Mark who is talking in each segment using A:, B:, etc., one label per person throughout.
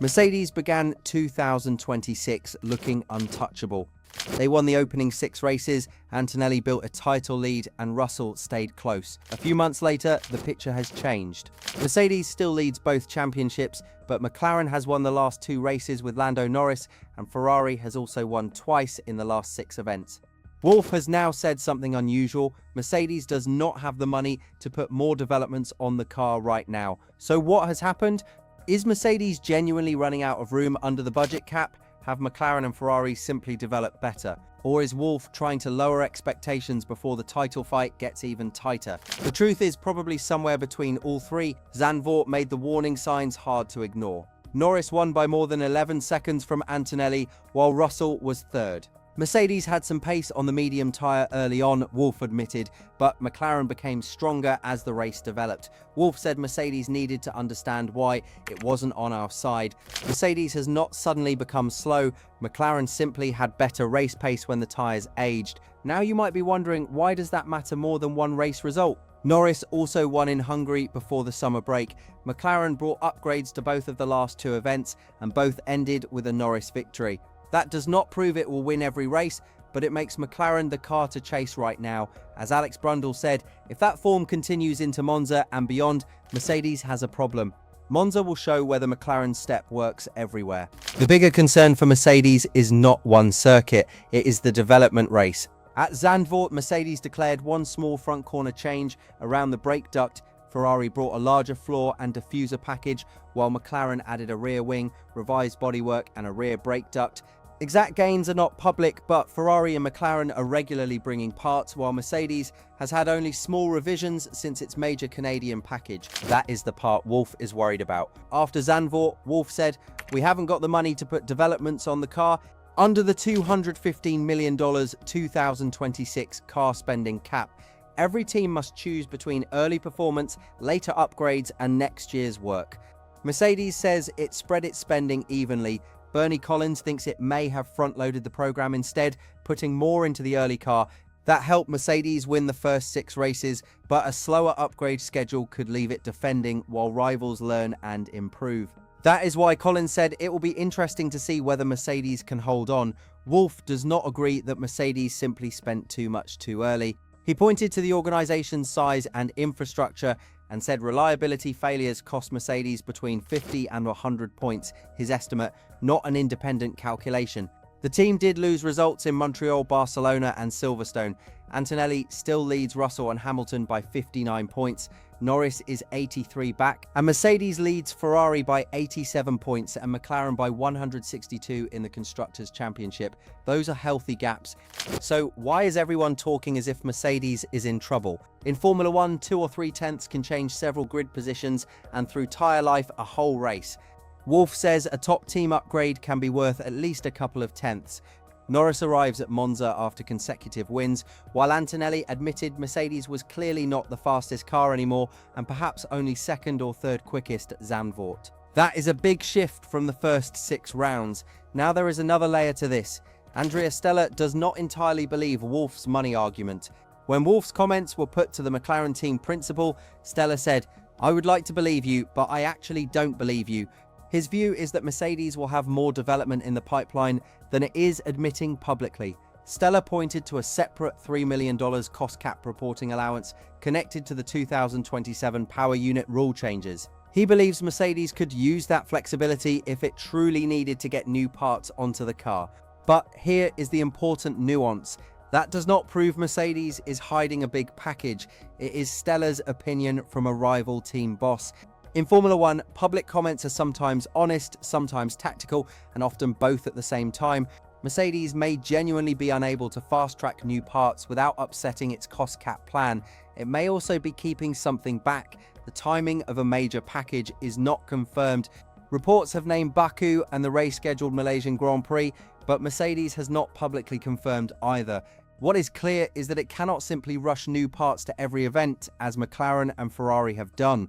A: Mercedes began 2026 looking untouchable. They won the opening 6 races, Antonelli built a title lead and Russell stayed close. A few months later, the picture has changed. Mercedes still leads both championships, but McLaren has won the last 2 races with Lando Norris, and Ferrari has also won twice in the last 6 events. Wolff has now said something unusual. Mercedes does not have the money to put more developments on the car right now. So what has happened? Is Mercedes genuinely running out of room under the budget cap? Have McLaren and Ferrari simply developed better? Or is Wolff trying to lower expectations before the title fight gets even tighter? The truth is probably somewhere between all three. Zandvoort made the warning signs hard to ignore. Norris won by more than 11 seconds from Antonelli, while Russell was third. Mercedes had some pace on the medium tyre early on, Wolff admitted, but McLaren became stronger as the race developed. Wolff said Mercedes needed to understand why it wasn't on our side. Mercedes has not suddenly become slow, McLaren simply had better race pace when the tyres aged. Now you might be wondering, why does that matter more than one race result? Norris also won in Hungary before the summer break. McLaren brought upgrades to both of the last 2 events, and both ended with a Norris victory. That does not prove it will win every race, but it makes McLaren the car to chase right now. As Alex Brundle said, if that form continues into Monza and beyond, Mercedes has a problem. Monza will show whether McLaren's step works everywhere. The bigger concern for Mercedes is not one circuit, it is the development race. At Zandvoort, Mercedes declared one small front corner change around the brake duct. Ferrari brought a larger floor and diffuser package, while McLaren added a rear wing, revised bodywork and a rear brake duct. Exact gains are not public, but Ferrari and McLaren are regularly bringing parts, while Mercedes has had only small revisions since its major Canadian package. That is the part Wolff is worried about. After Zandvoort, Wolff said, "We haven't got the money to put developments on the car. Under the $215 million 2026 car spending cap, every team must choose between early performance, later upgrades, and next year's work." Mercedes says it spread its spending evenly. Bernie Collins thinks it may have front-loaded the program instead, putting more into the early car. That helped Mercedes win the first 6 races, but a slower upgrade schedule could leave it defending while rivals learn and improve. That is why Collins said it will be interesting to see whether Mercedes can hold on. Wolff does not agree that Mercedes simply spent too much too early. He pointed to the organization's size and infrastructure and said reliability failures cost Mercedes between 50 and 100 points, his estimate, not an independent calculation. The team did lose results in Montreal, Barcelona and Silverstone. Antonelli still leads Russell and Hamilton by 59 points. Norris is 83 back, and Mercedes leads Ferrari by 87 points and McLaren by 162 in the Constructors' Championship. Those are healthy gaps. So why is everyone talking as if Mercedes is in trouble? In Formula 1, 2 or 3 tenths can change several grid positions, and through tyre life, a whole race. Wolff says a top team upgrade can be worth at least a couple of tenths. Norris arrives at Monza after consecutive wins, while Antonelli admitted Mercedes was clearly not the fastest car anymore and perhaps only 2nd or 3rd quickest at Zandvoort. That is a big shift from the first 6 rounds. Now there is another layer to this. Andrea Stella does not entirely believe Wolff's money argument. When Wolff's comments were put to the McLaren team principal, Stella said, "I would like to believe you, but I actually don't believe you." His view is that Mercedes will have more development in the pipeline than it is admitting publicly. Stella pointed to a separate $3 million cost cap reporting allowance connected to the 2027 power unit rule changes. He believes Mercedes could use that flexibility if it truly needed to get new parts onto the car. But here is the important nuance. That does not prove Mercedes is hiding a big package. It is Stella's opinion from a rival team boss. In Formula 1, public comments are sometimes honest, sometimes tactical, and often both at the same time. Mercedes may genuinely be unable to fast-track new parts without upsetting its cost cap plan. It may also be keeping something back. The timing of a major package is not confirmed. Reports have named Baku and the race-scheduled Malaysian Grand Prix, but Mercedes has not publicly confirmed either. What is clear is that it cannot simply rush new parts to every event, as McLaren and Ferrari have done.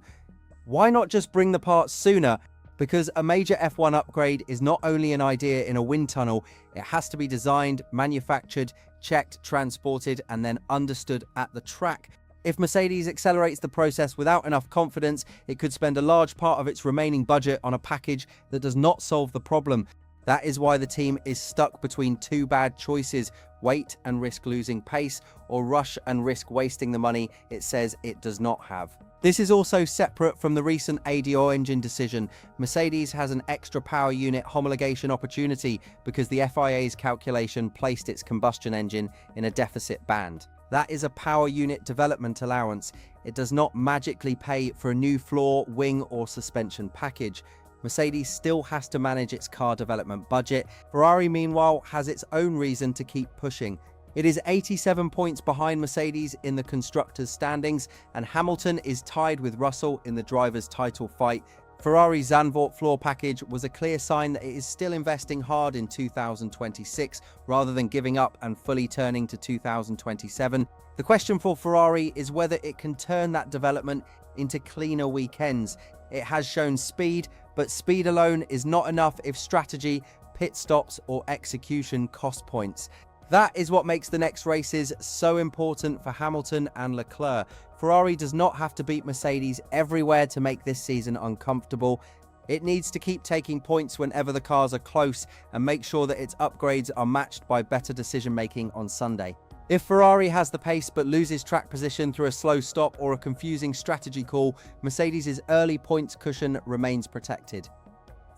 A: Why not just bring the parts sooner? Because a major F1 upgrade is not only an idea in a wind tunnel, it has to be designed, manufactured, checked, transported, and then understood at the track. If Mercedes accelerates the process without enough confidence, it could spend a large part of its remaining budget on a package that does not solve the problem. That is why the team is stuck between two bad choices: wait and risk losing pace, or rush and risk wasting the money it says it does not have. This is also separate from the recent ADO engine decision. Mercedes has an extra power unit homologation opportunity because the FIA's calculation placed its combustion engine in a deficit band. That is a power unit development allowance. It does not magically pay for a new floor, wing, or suspension package. Mercedes still has to manage its car development budget. Ferrari, meanwhile, has its own reason to keep pushing. It is 87 points behind Mercedes in the constructors' standings, and Hamilton is tied with Russell in the drivers' title fight. Ferrari's Zandvoort floor package was a clear sign that it is still investing hard in 2026 rather than giving up and fully turning to 2027. The question for Ferrari is whether it can turn that development into cleaner weekends. It has shown speed, but speed alone is not enough if strategy, pit stops, or execution cost points. That is what makes the next races so important for Hamilton and Leclerc. Ferrari does not have to beat Mercedes everywhere to make this season uncomfortable. It needs to keep taking points whenever the cars are close and make sure that its upgrades are matched by better decision-making on Sunday. If Ferrari has the pace but loses track position through a slow stop or a confusing strategy call, Mercedes' early points cushion remains protected.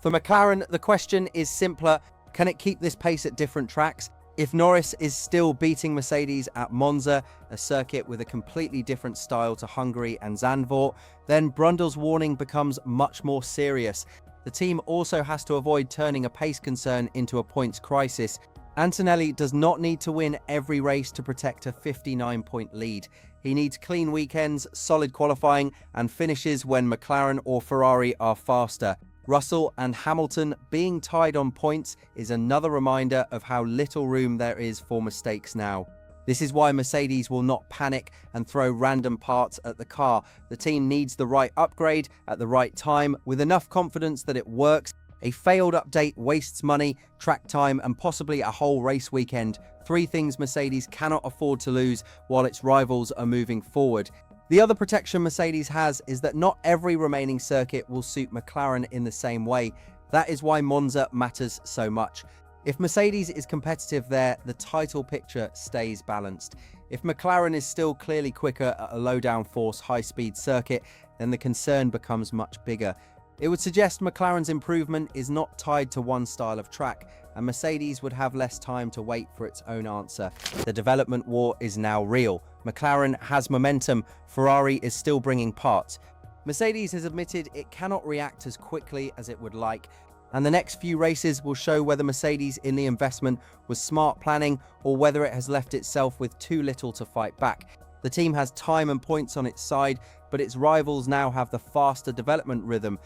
A: For McLaren, the question is simpler: can it keep this pace at different tracks? If Norris is still beating Mercedes at Monza, a circuit with a completely different style to Hungary and Zandvoort, then Brundle's warning becomes much more serious. The team also has to avoid turning a pace concern into a points crisis. Antonelli does not need to win every race to protect a 59-point lead. He needs clean weekends, solid qualifying, and finishes when McLaren or Ferrari are faster. Russell and Hamilton being tied on points is another reminder of how little room there is for mistakes now. This is why Mercedes will not panic and throw random parts at the car. The team needs the right upgrade at the right time with enough confidence that it works. A failed update wastes money, track time, and possibly a whole race weekend. Three things Mercedes cannot afford to lose while its rivals are moving forward. The other protection Mercedes has is that not every remaining circuit will suit McLaren in the same way. That is why Monza matters so much. If Mercedes is competitive there, the title picture stays balanced. If McLaren is still clearly quicker at a low downforce, high-speed circuit, then the concern becomes much bigger. It would suggest McLaren's improvement is not tied to one style of track, and Mercedes would have less time to wait for its own answer. The development war is now real. McLaren has momentum, Ferrari is still bringing parts. Mercedes has admitted it cannot react as quickly as it would like, and the next few races will show whether Mercedes in the investment was smart planning or whether it has left itself with too little to fight back. The team has time and points on its side, but its rivals now have the faster development rhythm.